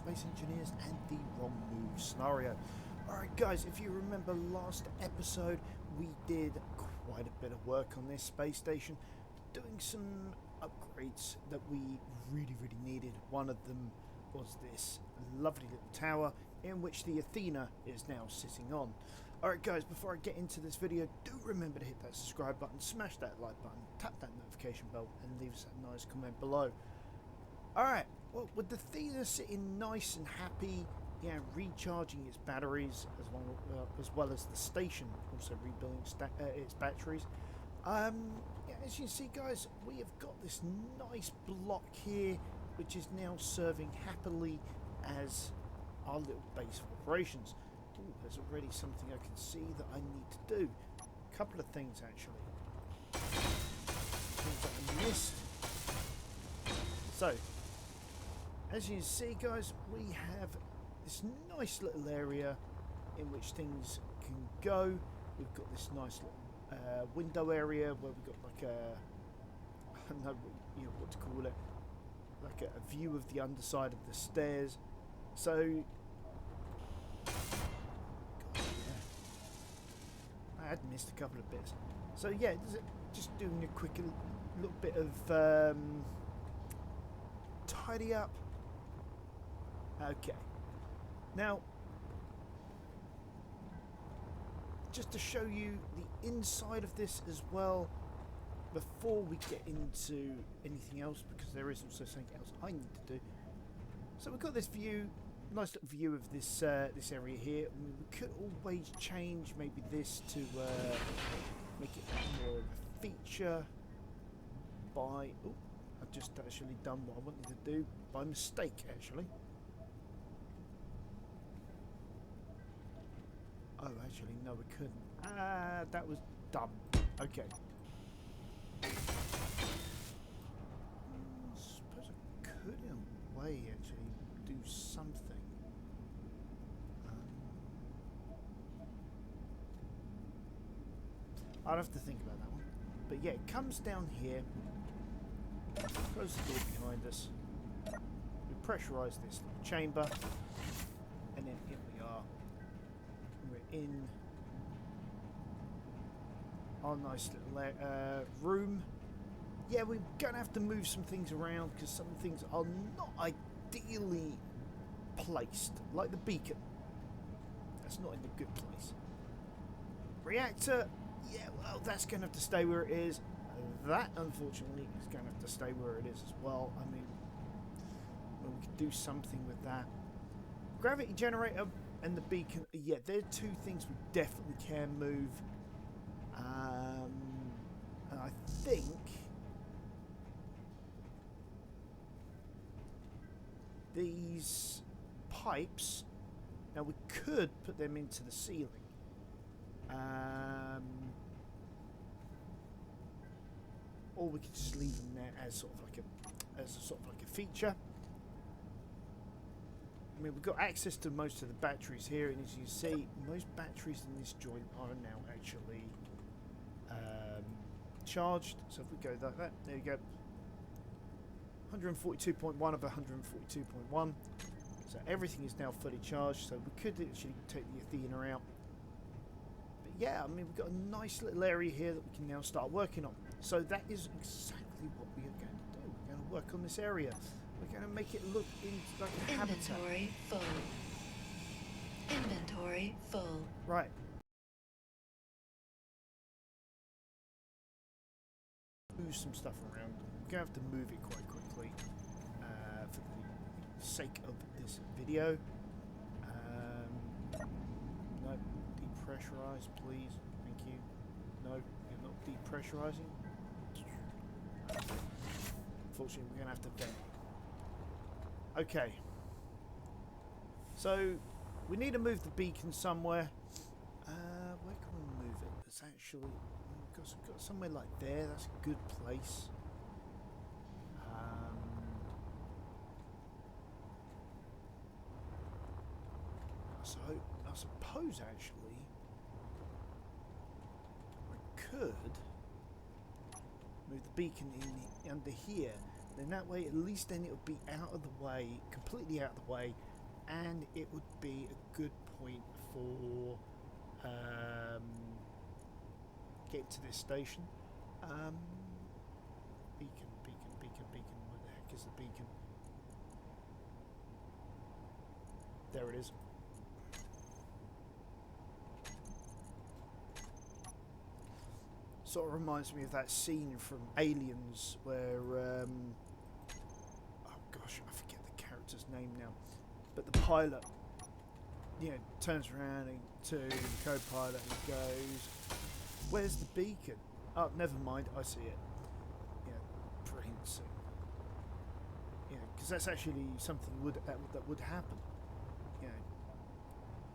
Space Engineers and the Wrong Move scenario. Alright guys, if you remember last episode, we did quite a bit of work on this space station, doing some upgrades that we really needed. One of them was this lovely little tower in which the Athena is now sitting on. Alright guys, before I get into this video, do remember to hit that subscribe button, smash that like button, tap that notification bell and leave us a nice comment below. Alright, well, with the Athena sitting nice and happy, recharging its batteries as well as the station also rebuilding its batteries. As you see guys, we have got this nice block here which is now serving happily as our little base of operations. Ooh, there's already something I can see that I need to do. A couple of things actually. Things that I missed. So, as you can see guys, we have this nice little area in which things can go. We've got this nice little window area where we've got like a, I don't know what to call it, like a view of the underside of the stairs. So, God, yeah. I had missed a couple of bits. So yeah, just doing a quick little bit of tidy up. Okay. Now, just to show you the inside of this as well, before we get into anything else, because there is also something else I need to do. So we've got this view, nice little view of this this area here. I mean, we could always change maybe this to make it more of a feature by... Oh, I've just actually done what I wanted to do by mistake, actually. Oh, actually, no, we couldn't. That was dumb. Okay. Suppose I could, in a way, actually do something. I'd have to think about that one. But yeah, it comes down here. Close the door behind us. We pressurise this little chamber. And then here we are. We're in our nice little room. Yeah, we're going to have to move some things around because some things are not ideally placed. Like the beacon. That's not in a good place. Reactor, yeah, well, that's going to have to stay where it is. That, unfortunately, is going to have to stay where it is as well. I mean, well, we could do something with that. Gravity generator and the beacon, yeah, they're two things we definitely can move. And I think these pipes, now we could put them into the ceiling. Or we could just leave them there as sort of like a feature. I mean, we've got access to most of the batteries here, and as you see, most batteries in this joint are now actually charged. So if we go like that, there you go. 142.1 of 142.1. So everything is now fully charged. So we could actually take the Athena out. But yeah, I mean, we've got a nice little area here that we can now start working on. So that is exactly what we are going to do. We're going to work on this area. We're going to make it look like a habitat. Inventory full. Inventory full. Right. Move some stuff around. We're going to have to move it quite quickly for the sake of this video. No, depressurize, please. Thank you. No, you're not depressurizing. Unfortunately, we're going to have to vent. Okay. So, we need to move the beacon somewhere. Where can we move it? It's actually... We've got somewhere like there. That's a good place. So, I suppose actually I could move the beacon in under here. Then that way, at least then it'll be out of the way, completely out of the way, and it would be a good point for getting to this station. Beacon. Where the heck is the beacon? There it is. Sort of reminds me of that scene from Aliens where, oh gosh, I forget the character's name now, but the pilot, turns around to the co-pilot and goes, "Where's the beacon?" Oh, never mind, I see it. Brilliant scene. Because that's actually something that would happen.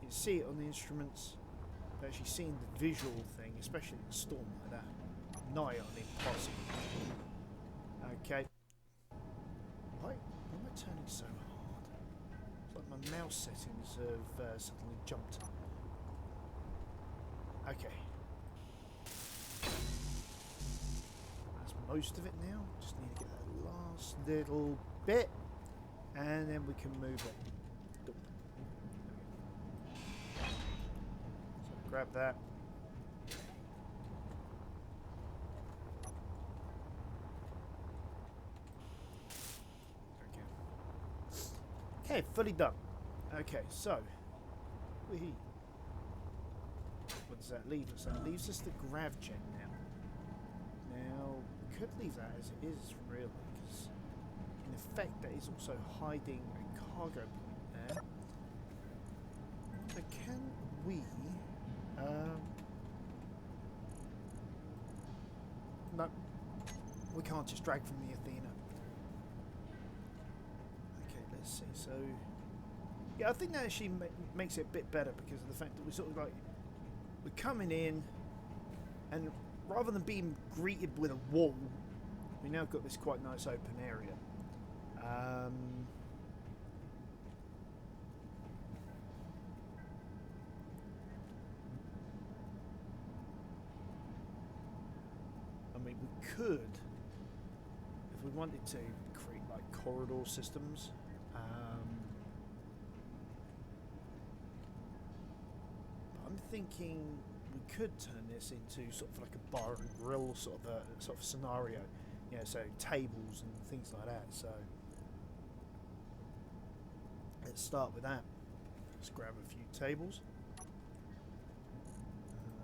You see it on the instruments. But actually seeing the visual thing, especially in a storm like that, nigh on impossible. Okay. Why am I turning so hard? It's like my mouse settings have suddenly jumped. Okay. That's most of it now. Just need to get that last little bit, and then we can move it. Grab that. Okay, fully done. Okay, so what does that leave us? That leaves us the grav jet now. Now, we could leave that as it is, really, because in effect that is also hiding a cargo point there. But can we... no, we can't just drag from the Athena. Okay, let's see. So, yeah, I think that actually makes it a bit better because of the fact that we're sort of like, we're coming in, and rather than being greeted with a wall, we now got this quite nice open area. I mean, we could, if we wanted to, create like corridor systems. But I'm thinking we could turn this into sort of like a bar and grill sort of scenario. So tables and things like that. So let's start with that. Let's grab a few tables.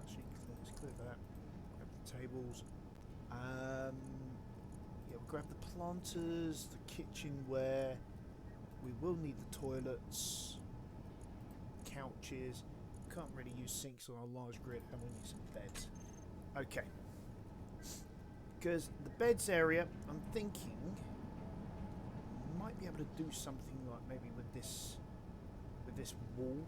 Actually, let's clear that. Grab the tables. We'll grab the planters, the kitchenware. We will need the toilets, couches. Can't really use sinks on a large grid, and we need some beds. Okay. Because the beds area, I'm thinking, might be able to do something like maybe with this wall.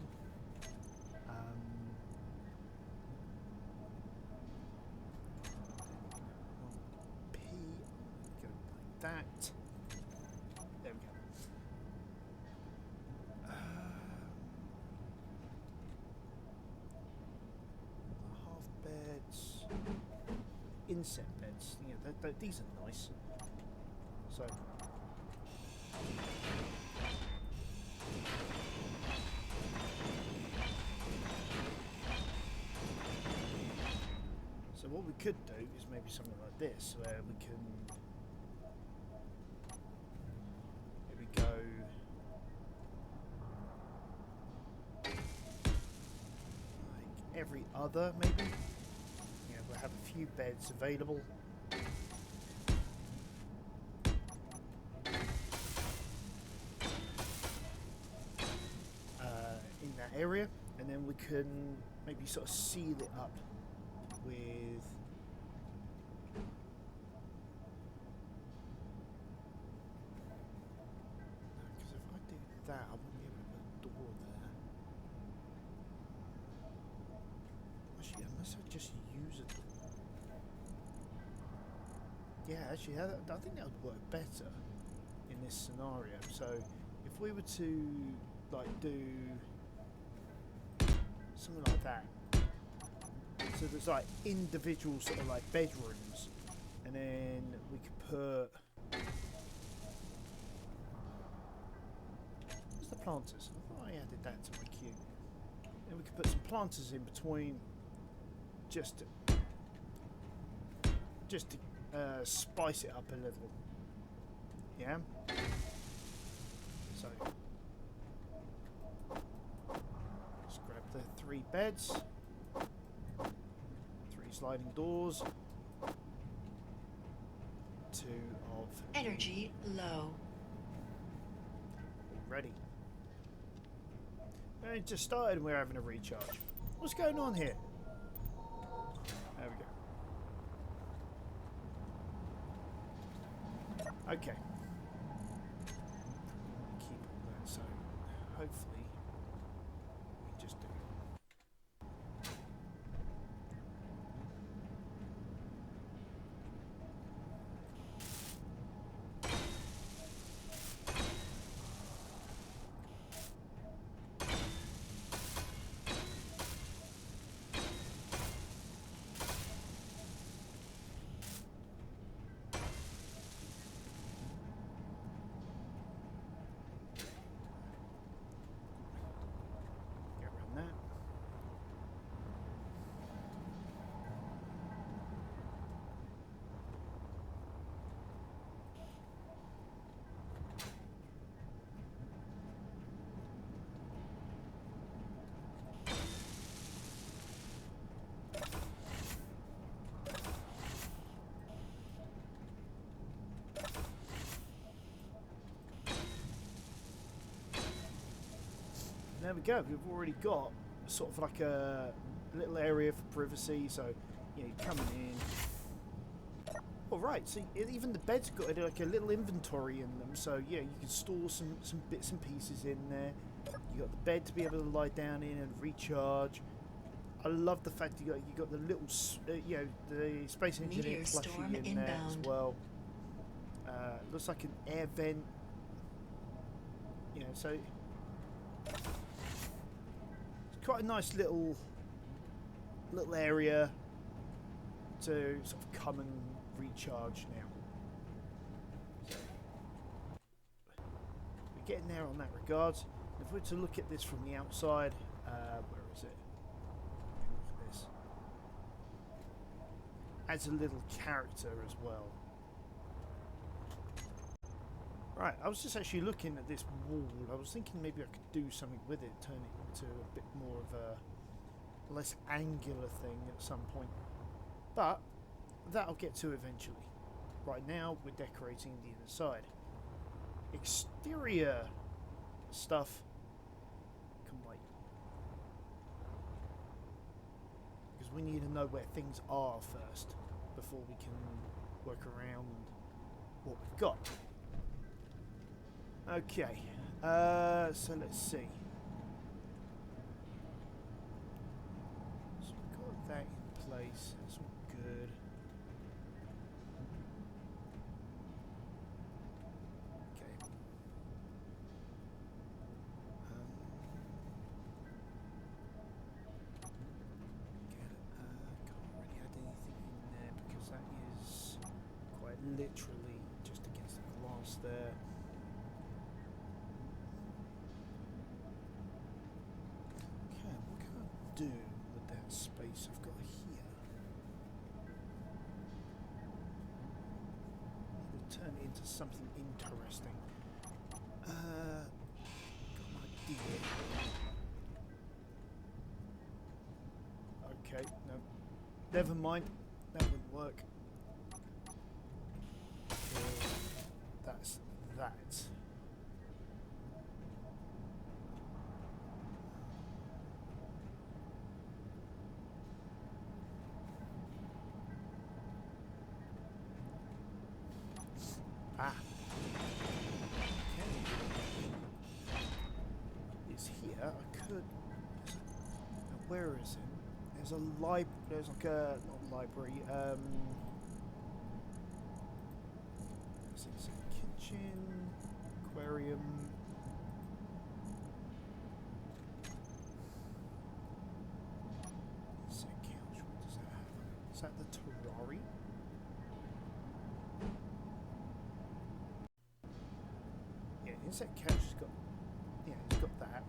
That. There we go. Half beds, inset beds. These are nice. So. So what we could do is maybe something like this, where we can. Every other, maybe. We'll have a few beds available. In that area, and then we can maybe sort of seal it up with. Because if I do that, I won't be able to put a door there. Unless I just use it. Yeah, actually, I think that would work better in this scenario. So, if we were to like do something like that, so there's like individual sort of like bedrooms, and then we could put. Where's the planters? I thought I that to my queue. And we can put some planters in between just to spice it up a little. Yeah? So, let's grab the 3 beds, 3 sliding doors, 2 of energy low. Ready. And it just started and we're having a recharge. What's going on here? There we go. Okay. Keep that, so hopefully we just do. Get around that. There we go. We've already got sort of like a little area for privacy. So, you know, you're coming in. All right. So even the bed's got like a little inventory in them. So yeah, you can store some bits and pieces in there. You got the bed to be able to lie down in and recharge. I love the fact you got the little you know, the Space Engineer plushie in there as well. Looks like an air vent. You know, so. Quite a nice little area to sort of come and recharge now. So we're getting there on that regard. If we were to look at this from the outside, where is it? Look at this. Adds a little character as well. Right, I was just actually looking at this wall. I was thinking maybe I could do something with it, turn it into a bit more of a less angular thing at some point. But that I'll get to eventually. Right now, we're decorating the inside. Exterior stuff can wait. Because we need to know where things are first before we can work around what we've got. Okay, so let's see. So we've got that in place, that's all good. Okay. Can't really add anything in there because that is quite literally just against the glass there. Do with that space I've got here. We'll turn it into something interesting. Got an idea. Okay, no. Never mind. That wouldn't work. That's that. Ah. Okay. It's here. I could. Now where is it? There's a There's like a not library. It's a kitchen, aquarium. It's a couch. What does that have? Is that the terrarium? Insect couch has got, yeah, it's got that.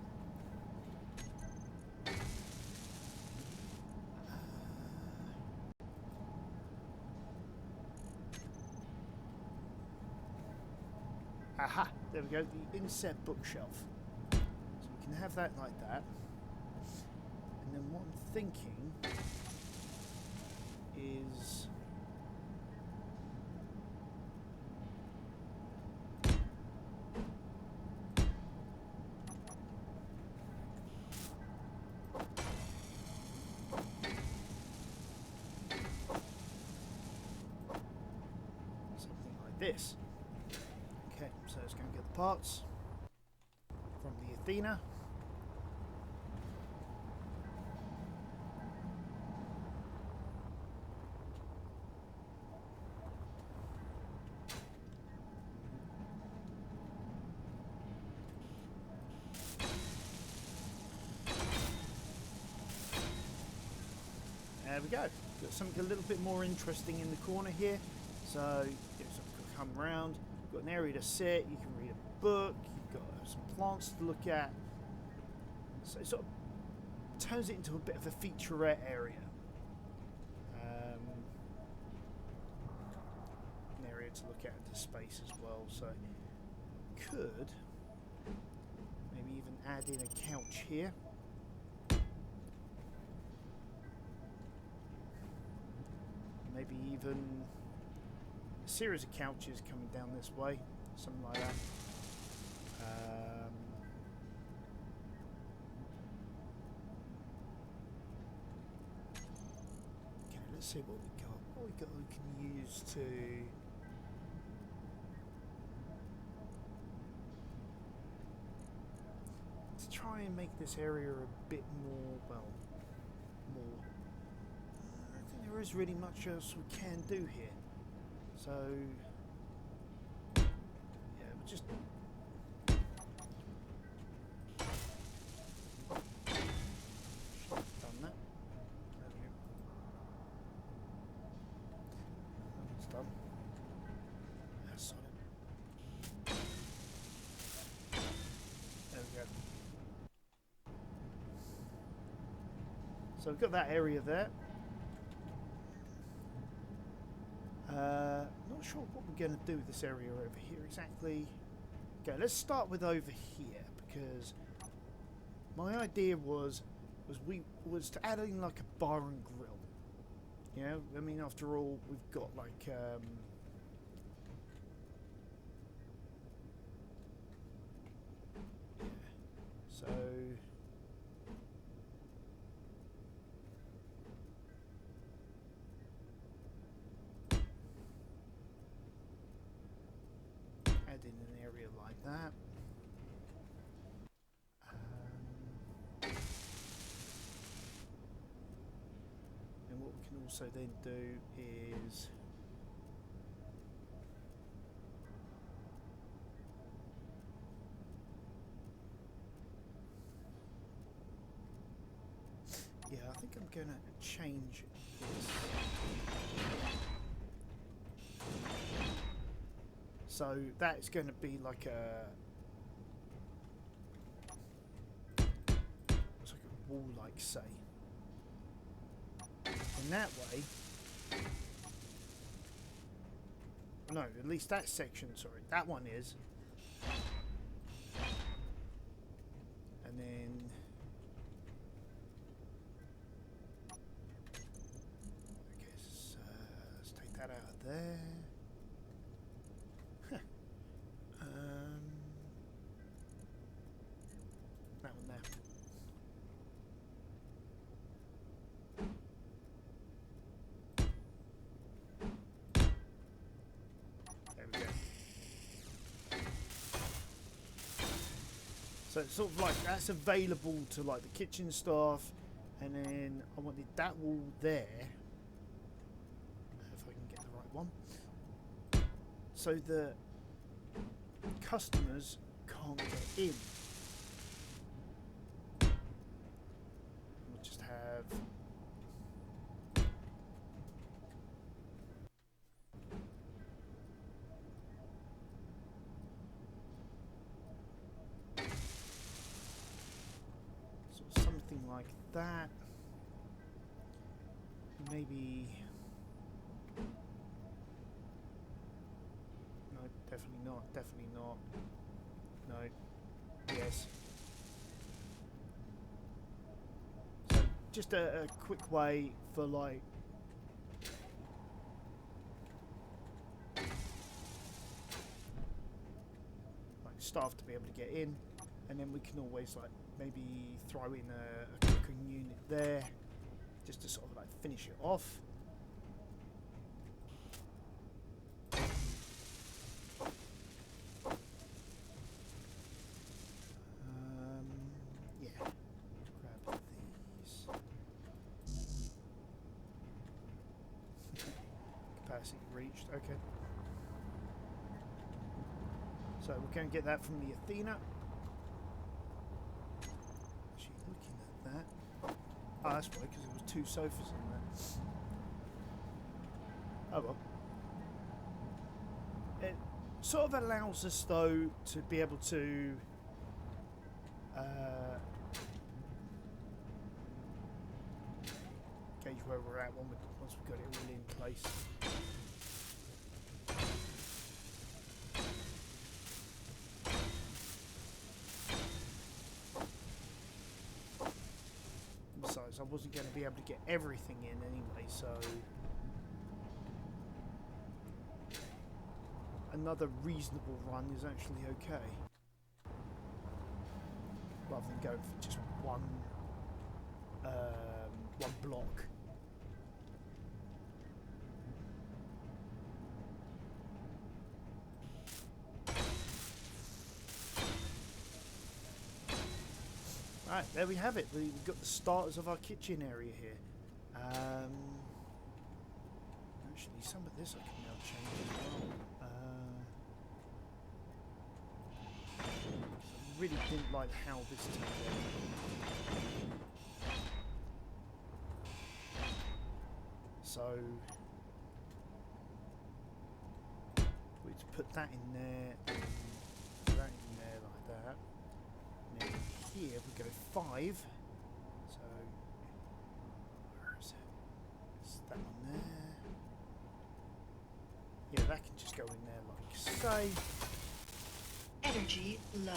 Aha! There we go, the inset bookshelf. So we can have that like that. And then what I'm thinking is... something like this. Okay, so let's go and get the parts from the Athena. There we go. Got something a little bit more interesting in the corner here. So, come round. You've got an area to sit. You can read a book. You've got some plants to look at. So it sort of turns it into a bit of a featurette area. An area to look at into space as well. So could maybe even add in a couch here. Maybe even a series of couches coming down this way, something like that. Okay, let's see what we got. What we got we can use to... try and make this area a bit more, well, more... I don't think there is really much else we can do here. So, yeah, we'll just... done that. There we go. That one's done. That's solid. There we go. So we've got that area there. Not sure what we're going to do with this area over here exactly. Okay, let's start with over here, because my idea was to add in like a bar and grill. You know, I mean, after all, we've got like yeah. So add in an area like that. And what we can also then do is yeah, I think I'm gonna change this. So that's going to be like a, it's like a wall, like say. And that way, no, at least that section, sorry, that one is. And then, I guess, let's take that out of there. That one there. There we go. So it's sort of like that's available to like the kitchen staff, and then I wanted that wall there. If I can get the right one. So the customers can't get in. We'll just have sort of something like that. Maybe no. Definitely not. Definitely not. No. Yes. So just a quick way for like staff to be able to get in, and then we can always like maybe throw in a cooking unit there just to sort of like finish it off. Yeah, grab these. Capacity reached, okay. So we're going to get that from the Athena. Actually, looking at that. Oh, that's right, because there was 2 sofas in there. Oh well. It sort of allows us, though, to be able to gauge where we're at once we've got it all in place. Besides, I wasn't going to be able to get everything in anyway, so another reasonable run is actually okay, rather than going for just one block. Right, there we have it. We've got the starters of our kitchen area here. Actually, some of this I can now change as well. I really didn't like how this turned out. So we just put that in there, put that in there like that. And then here we go 5. So where is it? Is that one there? Yeah, that can just go in there like so. Energy low.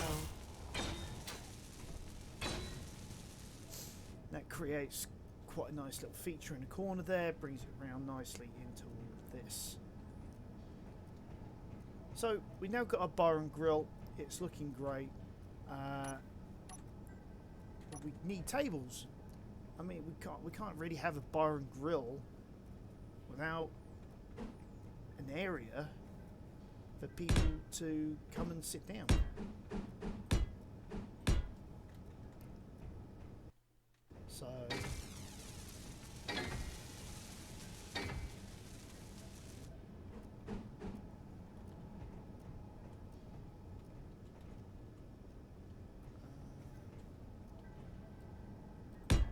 That creates quite a nice little feature in the corner there, brings it round nicely into all of this. So we now got our bar and grill. It's looking great. We need tables. I mean, we can't really have a bar and grill without an area for people to come and sit down. So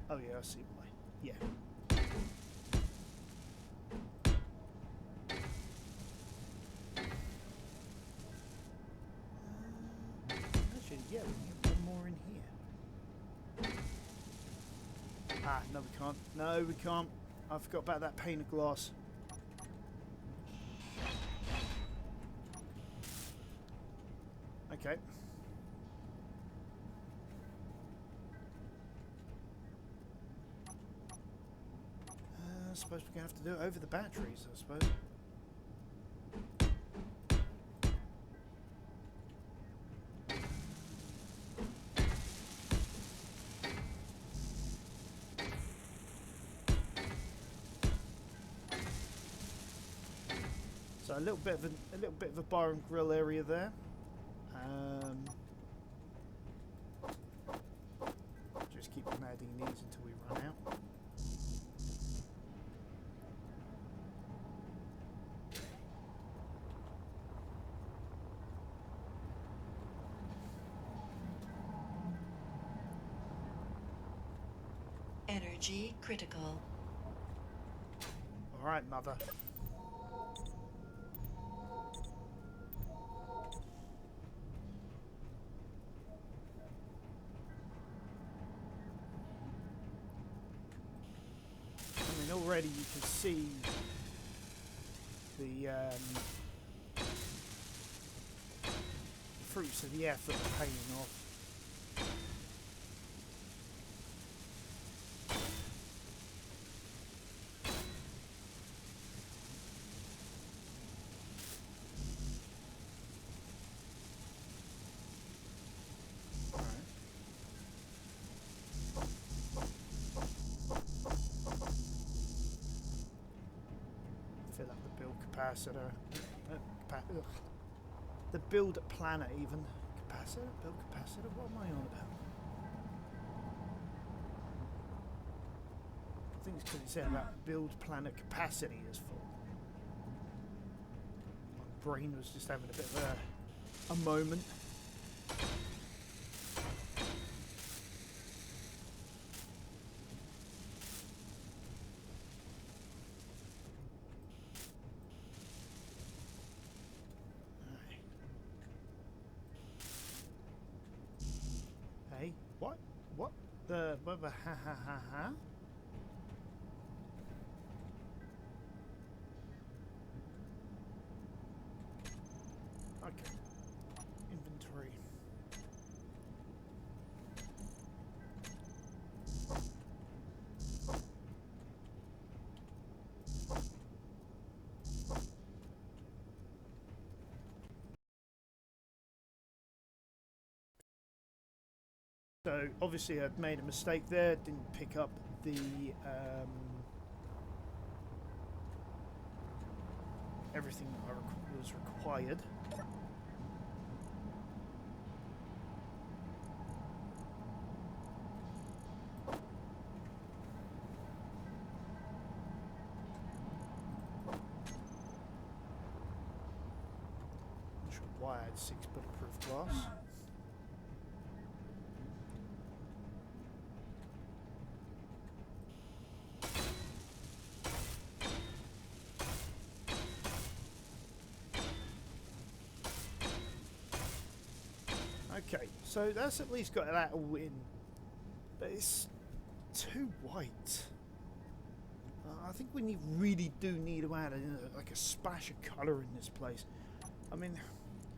oh yeah, I see why. Yeah. Actually, yeah, we can get one more in here. Ah, no we can't. No, we can't. I forgot about that pane of glass. Okay. I suppose we're going to have to do it over the batteries, I suppose. So a little bit of a bar and grill area there. Just keep on adding these until we run out. Energy critical. All right, mother. I mean, already you can see the fruits of the effort are paying off. Fill up the build capacitor. The build planner even. Capacitor? Build capacitor? What am I on about? I think it's because it said about build planner capacity is full. My brain was just having a bit of a moment. Hey, what? What? The ha ha ha ha? Okay. Inventory. So obviously I've made a mistake there, didn't pick up the everything that was required. Not sure why I had 6 bulletproof glass. Okay, so that's at least got that all in, but it's too white. I think we really do need to add like a splash of colour in this place. I mean,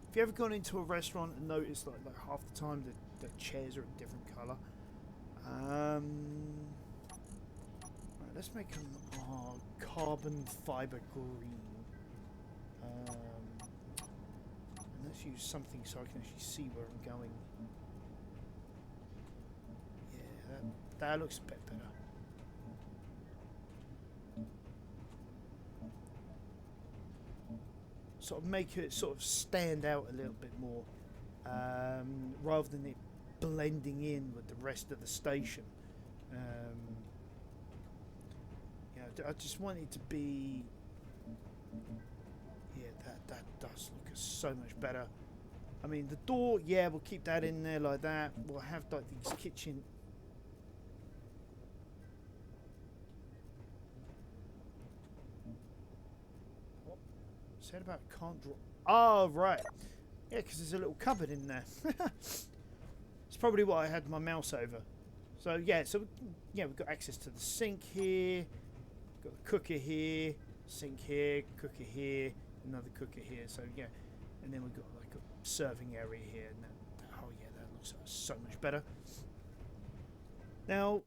if you ever gone into a restaurant and noticed like half the time the chairs are a different colour. Right, let's make them carbon fibre green. Let's use something so I can actually see where I'm going. Yeah, that looks a bit better. Sort of make it sort of stand out a little bit more, rather than it blending in with the rest of the station. You know, I just want it to be. Yeah, that does look so much better. I mean, the door, yeah, we'll keep that in there like that. We'll have like these kitchen. What? Said about can't draw. Oh, right. Yeah, because there's a little cupboard in there. It's probably what I had my mouse over. So yeah, we've got access to the sink here. Got the cooker here. Sink here. Cooker here. Another cooker here. So yeah, and then we've got like a serving area here. And oh yeah, that looks so much better. Now,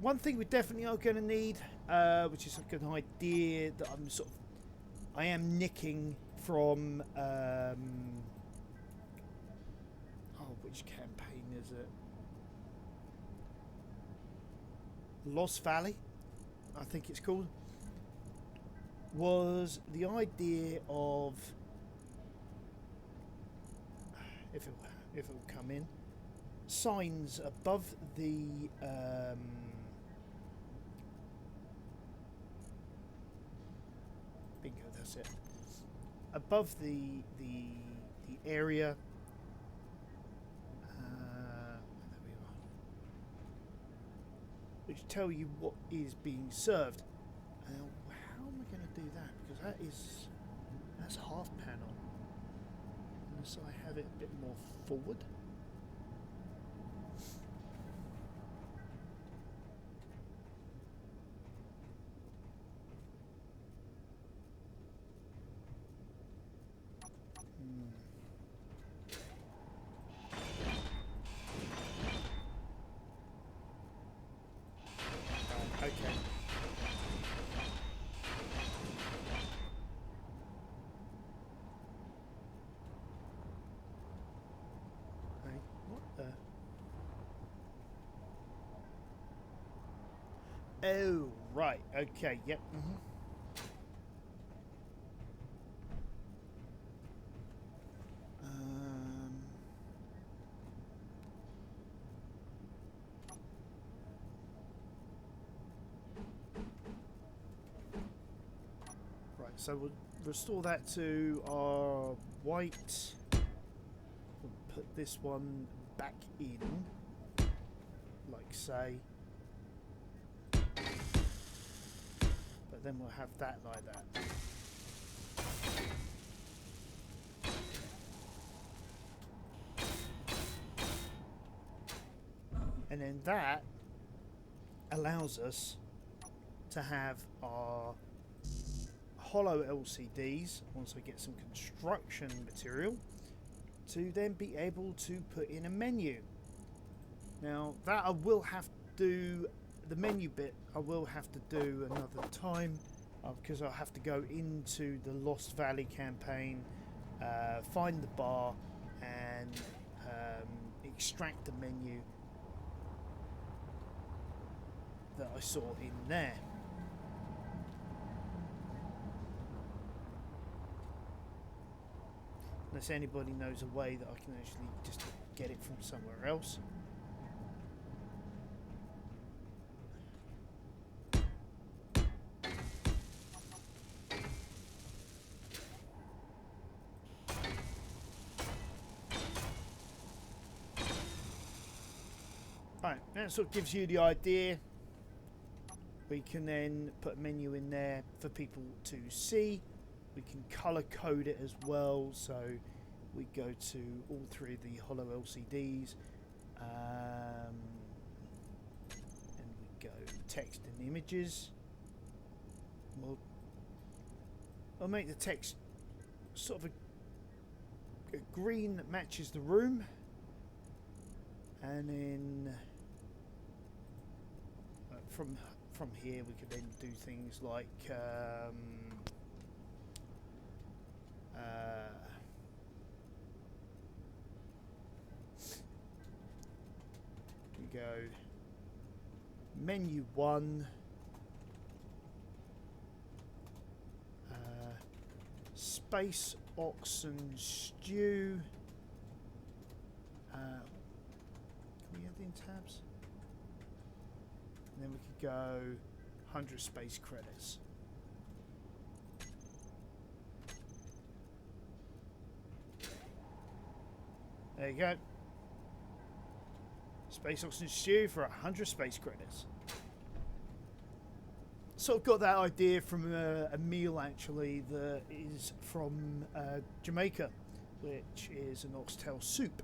one thing we definitely are going to need, which is like an idea that I am nicking from. Which campaign is it? Lost Valley, I think it's called. Was the idea of if it will come in signs above the bingo, that's it, above the area, there we are, which tell you what is being served. How am I going to do that? Because that's half panel. Unless I have it a bit more forward. Oh, right. Okay. Yep. Um, right. So we'll restore that to our white. We'll put this one back in, like say. But then we'll have that like that. And then that allows us to have our hollow LCDs, once we get some construction material, to then be able to put in a menu. Now that I will have to do, the menu bit I will have to do another time, because I'll have to go into the Lost Valley campaign, find the bar and extract the menu that I saw in there. Unless anybody knows a way that I can actually just get it from somewhere else. Right, that sort of gives you the idea. We can then put a menu in there for people to see. We can color code it as well, so we go to all three of the hollow LCDs, and we go text and images. I'll make the text sort of a green that matches the room, and then from here we could then do things like we go menu 1, space oxen stew. Can we add in tabs? And then we could go 100 space credits. There you go. Space Oxygen Stew for 100 space credits. Sort of got that idea from a meal actually that is from Jamaica, which is an oxtail soup,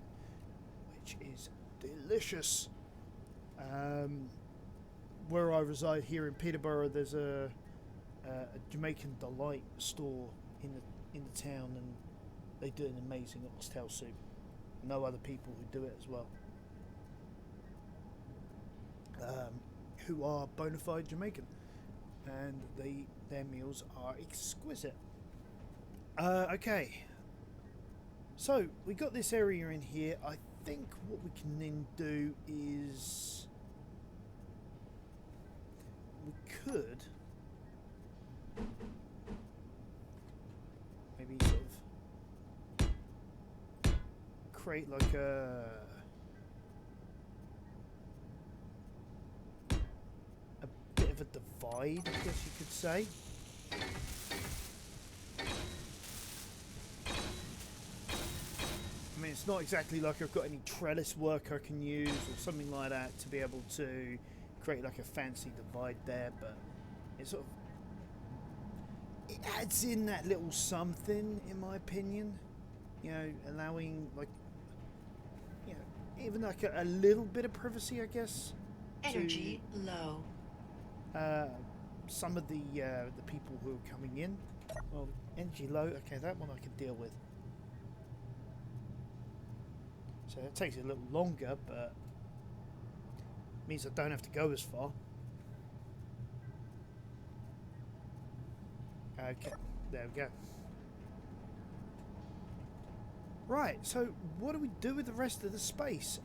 which is delicious. Where I reside here in Peterborough, there's a Jamaican Delight store in the town, and they do an amazing oxtail soup. No other people who do it as well, who are bona fide Jamaican, and their meals are exquisite. Okay, so we got this area in here. I think what we can then do is we could maybe sort of create like a bit of a divide, I guess you could say. I mean, it's not exactly like I've got any trellis work I can use or something like that to be able to create like a fancy divide there, but it sort of, it adds in that little something, in my opinion, you know, allowing like, you know, even like a little bit of privacy, I guess. Energy low. Some of the people who are coming in. Well, energy low. Okay, that one I can deal with. So it takes a little longer, but means I don't have to go as far. Okay, there we go. Right, so what do we do with the rest of the space?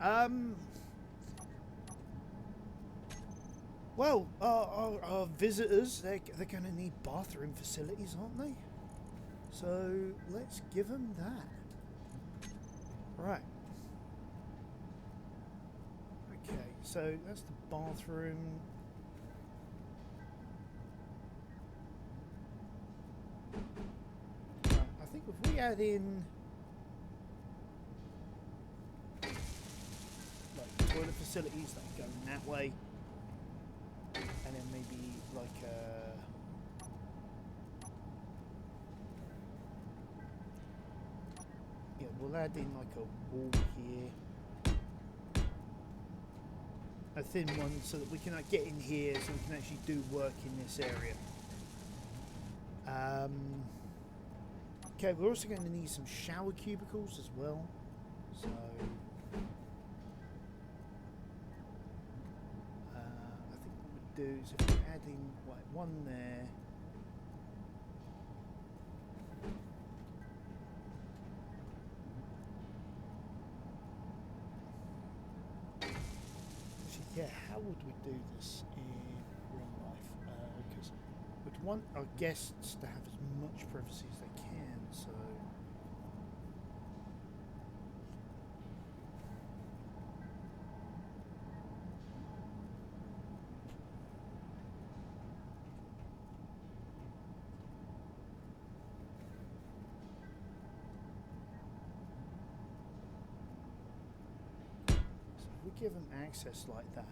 Well, our visitors, they're going to need bathroom facilities, aren't they? So let's give them that. Right. Okay, so that's the bathroom. I think if we add in like toilet facilities that go in that way, and then maybe like yeah, we'll add in like a wall here, a thin one, so that we can get in here, so we can actually do work in this area. Okay, we're also going to need some shower cubicles as well. So I think what we'll do is if we add in like one there. Actually, yeah, how would we do this in real life? Because we'd want our guests to have as much privacy as they can, so if we give them access like that,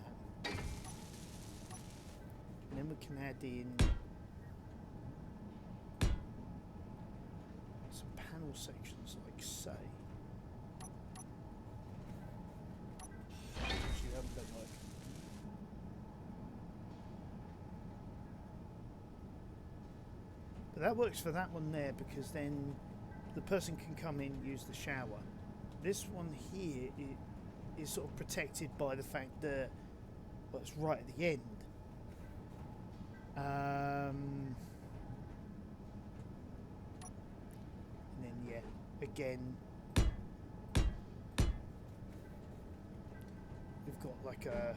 and then we can add in some panel sections like so. Actually, that don't work. But that works for that one there, because then the person can come in, use the shower. This one here is sort of protected by the fact that, well, it's right at the end. And then yeah, again, we've got like a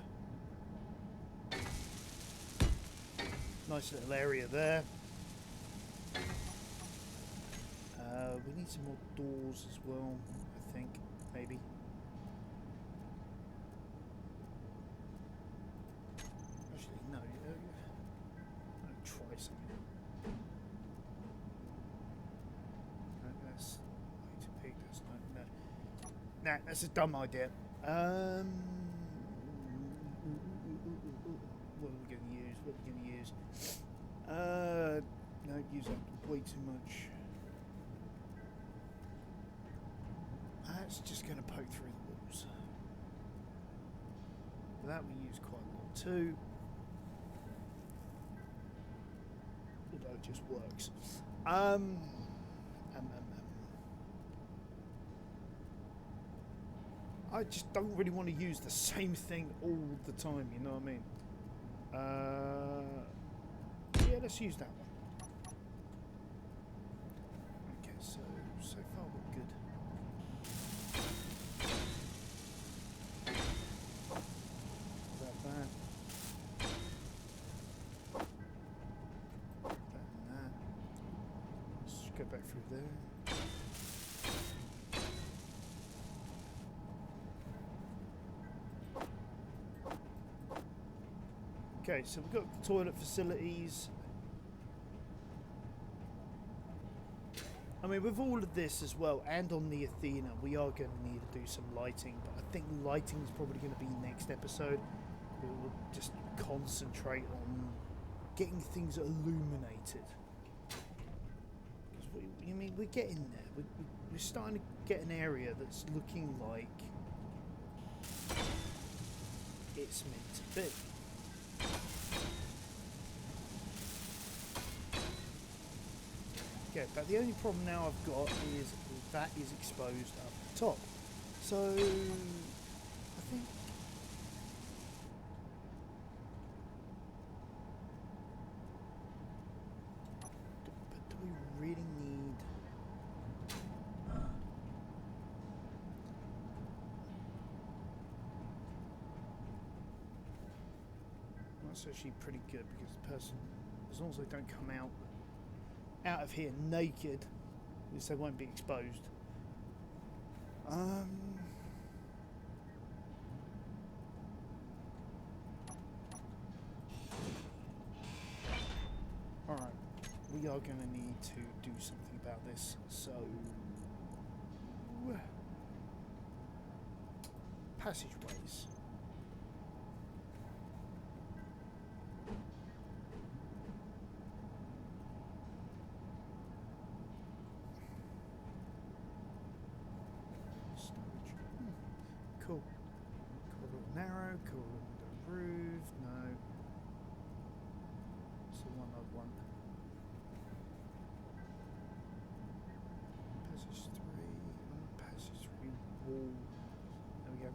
nice little area there. We need some more doors as well, I think, maybe. Actually, no. I'll try something. That's way too big. That's not. No. Nah, that's a dumb idea. What are we going to use? What are we going to use? No, use that way too much. That's just going to poke through the walls. But that we use quite a lot too. Although it just works. I just don't really want to use the same thing all the time, you know what I mean? Yeah, let's use that one. Okay, so far we're good. Go back through there. Okay, so we've got the toilet facilities. I mean, with all of this as well, and on the Athena, we are going to need to do some lighting, but I think lighting is probably going to be next episode. We'll just concentrate on getting things illuminated. I mean, we're getting there. We're starting to get an area that's looking like it's meant to be. Okay, but the only problem now I've got is that is exposed up the top. So I think but do we really need That's actually pretty good because the person, as long as they don't come out of here naked, at least they won't be exposed. Alright, we are going to need to do something about this, so... passageways. Cool. Corridor narrow, corridor roof, no. It's the one I want. Passage 3 wall. There we go.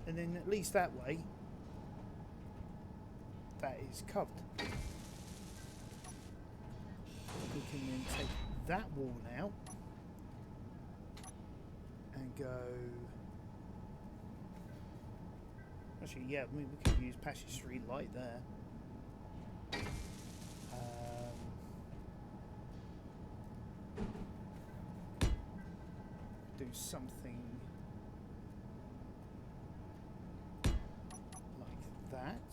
And then at least that way, that is covered. We can then take that wall out and go. Actually, yeah, we could use passage 3 light there. Do something like that.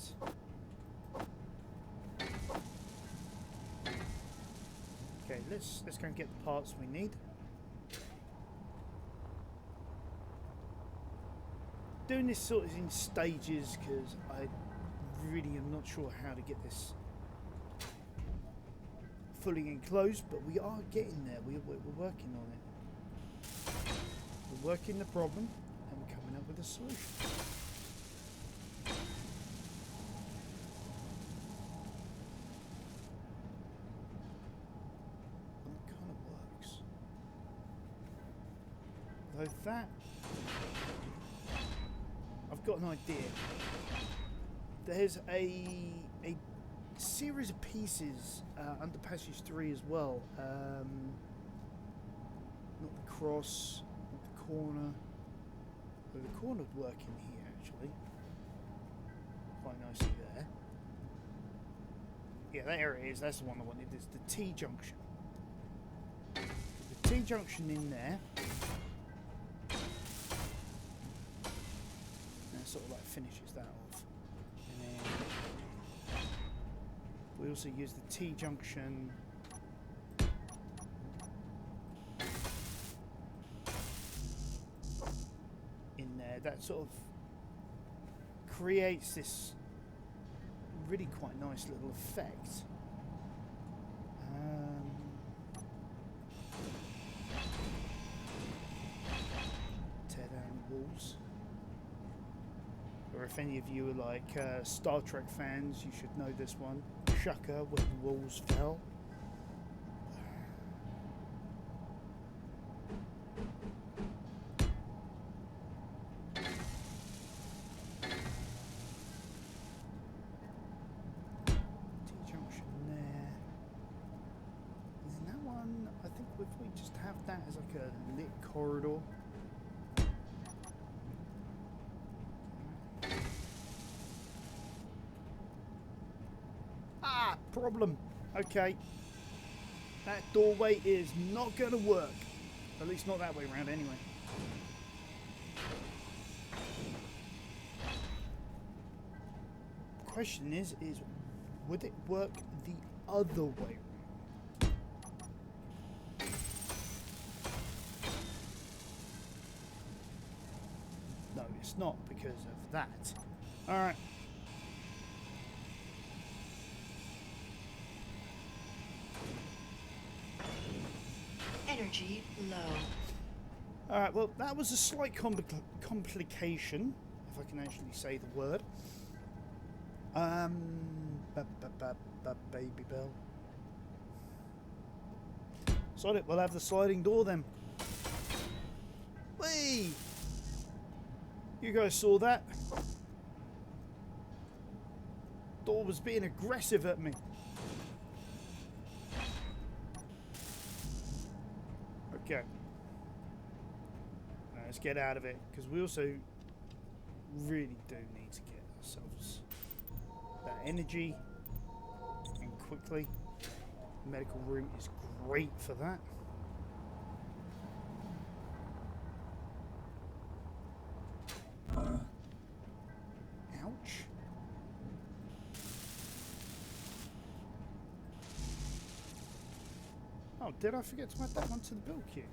Okay, let's go and get the parts we need. Doing this sort of in stages because I really am not sure how to get this fully enclosed, but we are getting there. We're working on it. We're working the problem and we're coming up with a solution. Though that, I've got an idea. There's a series of pieces under passage 3 as well. Not the cross, not the corner. Though the corner would work in here actually, quite nicely there. Yeah, there it is. That's the one I wanted. It's the T junction. The T junction in there. Sort of like finishes that off, and then we also use the T junction in there. That sort of creates this really quite nice little effect. Tear down the walls. Or if any of you are like Star Trek fans, you should know this one. Shaka, when the walls fell. T-junction there. And then that one, I think if we just have that as like a lit corridor. Problem. Okay. That doorway is not going to work. At least not that way around anyway. Question is would it work the other way around? No, it's not because of that. Alright. Energy low. Alright, well, that was a slight complication, if I can actually say the word. Baby Bell. Sod it, we'll have the sliding door then. Whee! You guys saw that? Door was being aggressive at me. Okay. let's get out of it, because we also really do need to get ourselves that energy, and quickly. The medical room is great for that. Ouch. Oh, did I forget to add that one to the build queue?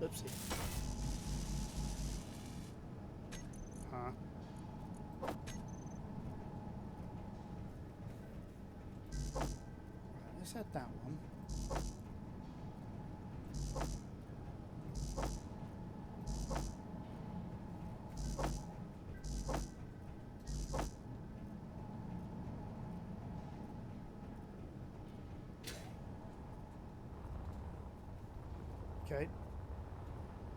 Oopsie. Huh. Right, let's add that one. Okay.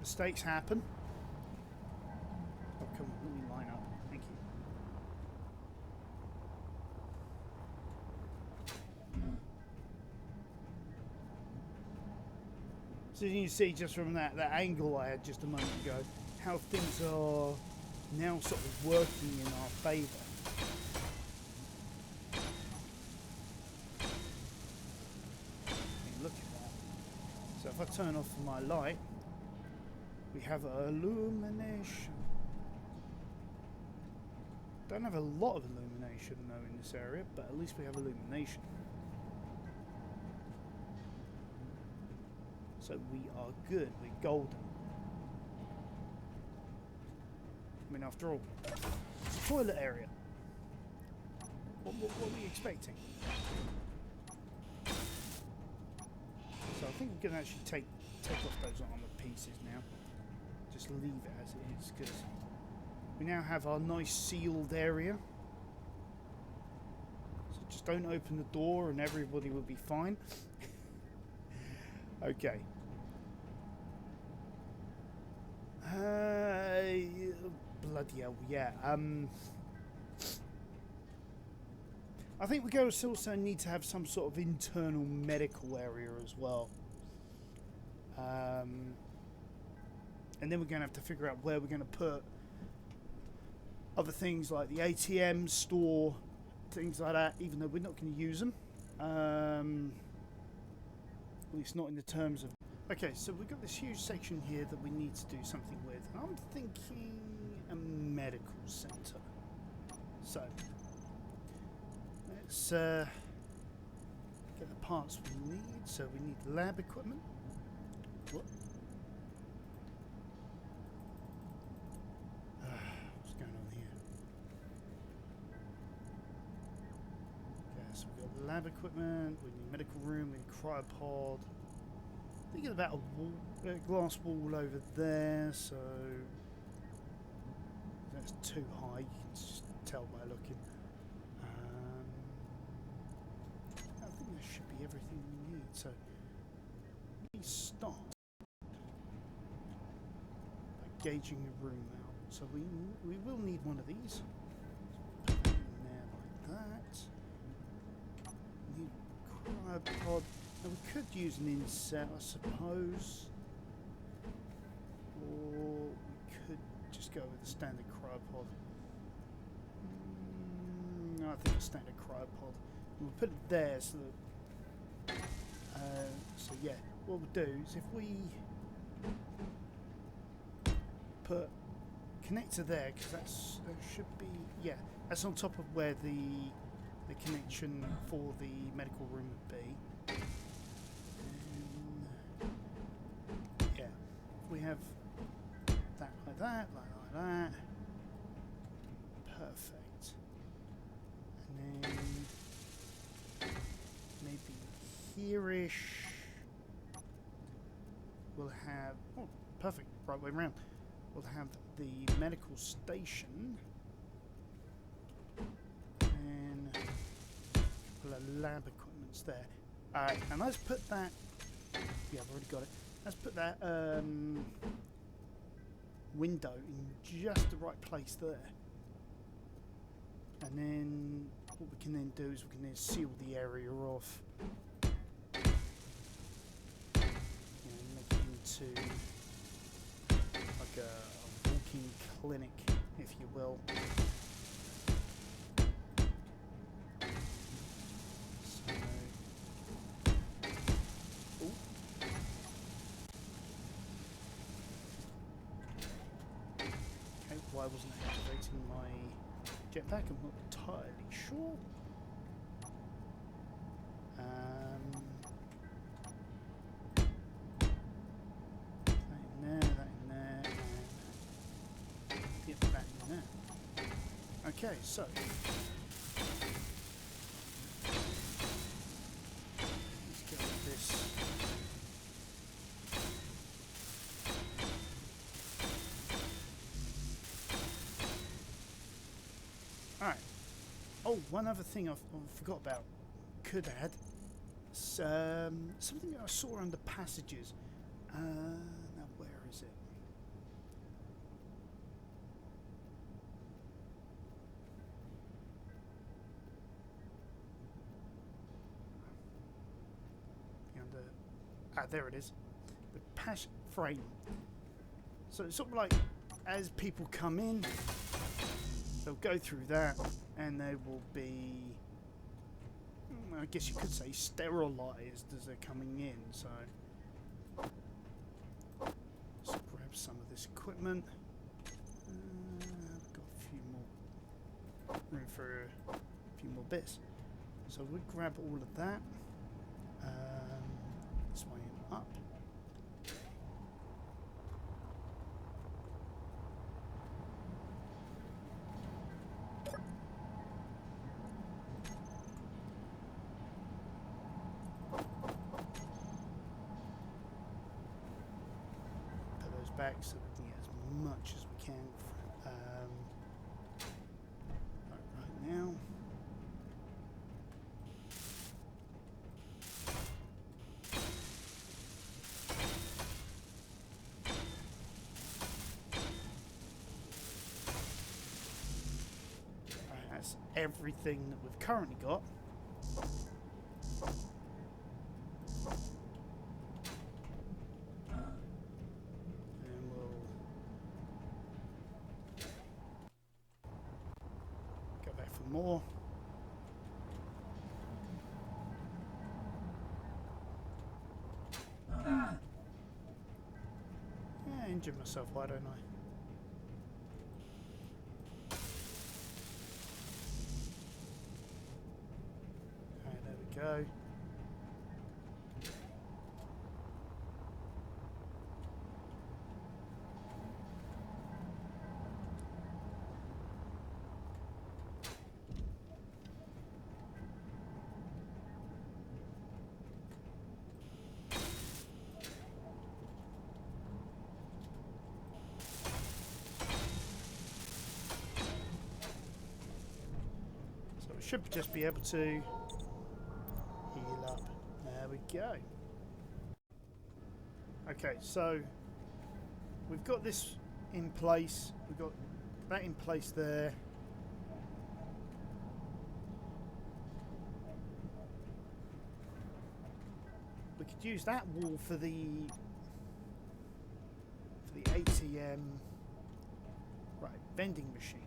Mistakes happen. Oh, come on, let me line up. Thank you. So you can see just from that angle I had just a moment ago, how things are now sort of working in our favour. Look at that. So if I turn off my light, we have illumination. Don't have a lot of illumination though in this area, but at least we have illumination. So we are good, we're golden. I mean, after all, it's a toilet area. What were we expecting? So I think we can actually take off those armor pieces now. Just leave it as it is, because we now have our nice sealed area. So just don't open the door and everybody will be fine. Okay. Bloody hell, yeah. I think we're going to also need to have some sort of internal medical area as well. And then we're going to have to figure out where we're going to put other things like the ATM store, things like that, even though we're not going to use them. At least not in the terms of... Okay, so we've got this huge section here that we need to do something with. I'm thinking a medical centre. So, let's get the parts we need. So we need lab equipment. What? What's going on here? Okay, so we've got lab equipment, we need medical room, we need cryopod. Thinking about a wall, glass wall over there, so that's too high, you can just tell by looking. I think that should be everything we need, so we start by gauging the room out. So we will need one of these. So put that in there like that. Need cryopod. Now we could use an inset, I suppose, or we could just go with a standard cryopod. No, I think a standard cryopod. We'll put it there so that. So yeah, what we'll do is if we put connector there, because that should be, yeah, that's on top of where the connection for the medical room would be. We have that like that, like that. Perfect. And then maybe here-ish we'll have, oh, perfect, right way around. We'll have the medical station and a couple of lab equipments there. Alright, and let's put that, yeah, I've already got it. Let's put that window in just the right place there. And then what we can then do is we can then seal the area off. And make it into clinic, if you will. So, ooh. Okay, why wasn't I activating my jetpack? I'm not entirely sure. Okay, so let's get rid of this. Alright. Oh, one other thing I forgot about. Could add. Something I saw under passages. Now where is it? There it is. The patch frame. So it's sort of like as people come in, they'll go through that and they will be, I guess you could say, sterilized as they're coming in. So let's grab some of this equipment. I've got a few more room for a few more bits. So we'll grab all of that. This way up. Put those back so we can get as much as we can right now. Everything that we've currently got. And we'll go back for more. Yeah, injure myself, why don't I? Go. So we should just be able to heal up. There we go. Okay, so we've got this in place. We've got that in place there. We could use that wall for the ATM. Right, vending machine.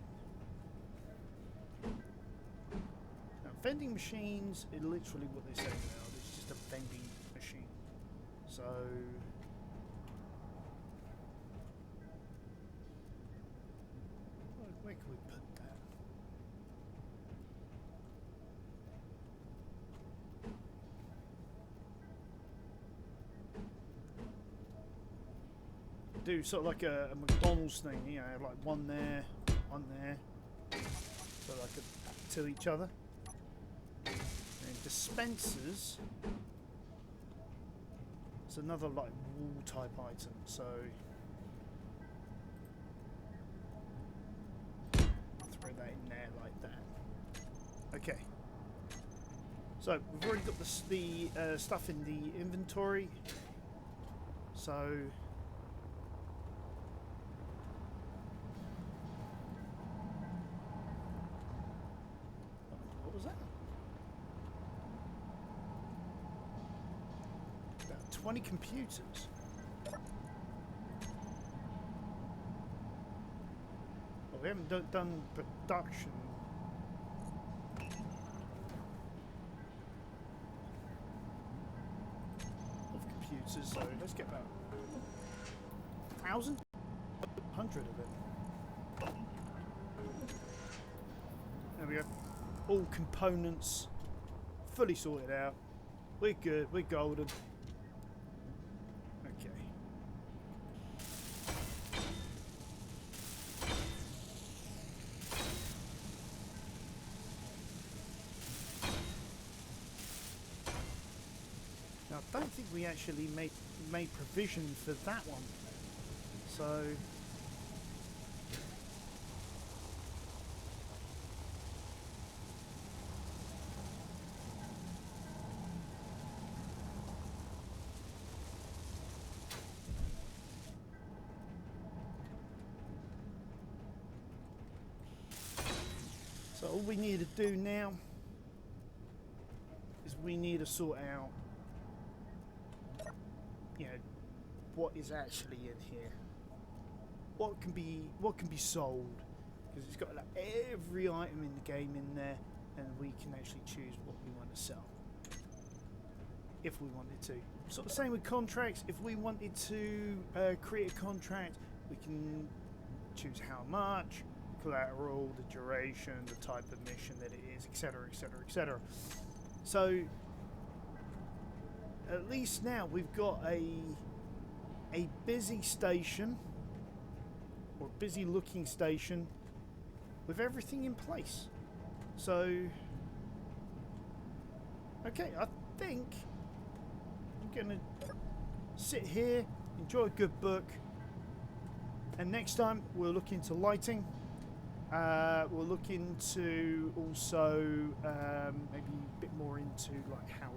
Now, vending machines are literally what they say they are. It's just a vending machine. So where can we put that? Do sort of like a McDonald's thing, you know, like one there, so like to each other. And dispensers. It's another like wall type item, so throw that in there like that. Okay. So we've already got the stuff in the inventory. So what was that? About 20 computers. We haven't done production. Of computers, so let's get about 1,000? 100 of it. There we go. All components fully sorted out. We're good. We're golden. Okay. Now, I don't think we actually made provision for that one. So. So all we need to do now is we need to sort out, you know, what is actually in here. What can be sold, because it's got like every item in the game in there, and we can actually choose what we want to sell if we wanted to. Sort of same with contracts. If we wanted to create a contract, we can choose how much, collateral, the duration, the type of mission that it is, etc, etc, etc. So at least now we've got a busy station, or busy looking station, with everything in place. So okay, I think I'm gonna sit here, enjoy a good book, and next time we'll look into lighting. We'll look into also maybe a bit more into like how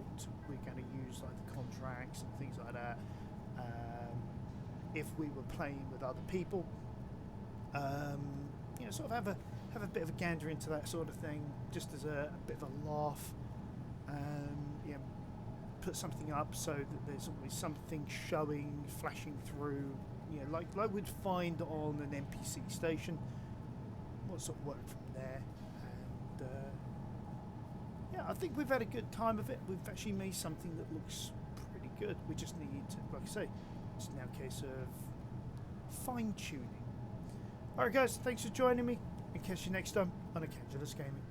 we're going to use like the contracts and things like that. If we were playing with other people, you know, sort of have a bit of a gander into that sort of thing, just as a bit of a laugh. You know, put something up so that there's always something showing, flashing through. You know, like we'd find on an NPC station. We'll sort of work from there, and yeah, I think we've had a good time of it. We've actually made something that looks pretty good. We just need to, like I say, it's now a case of fine-tuning. Alright guys, thanks for joining me, and catch you next time on Acangelus Gaming.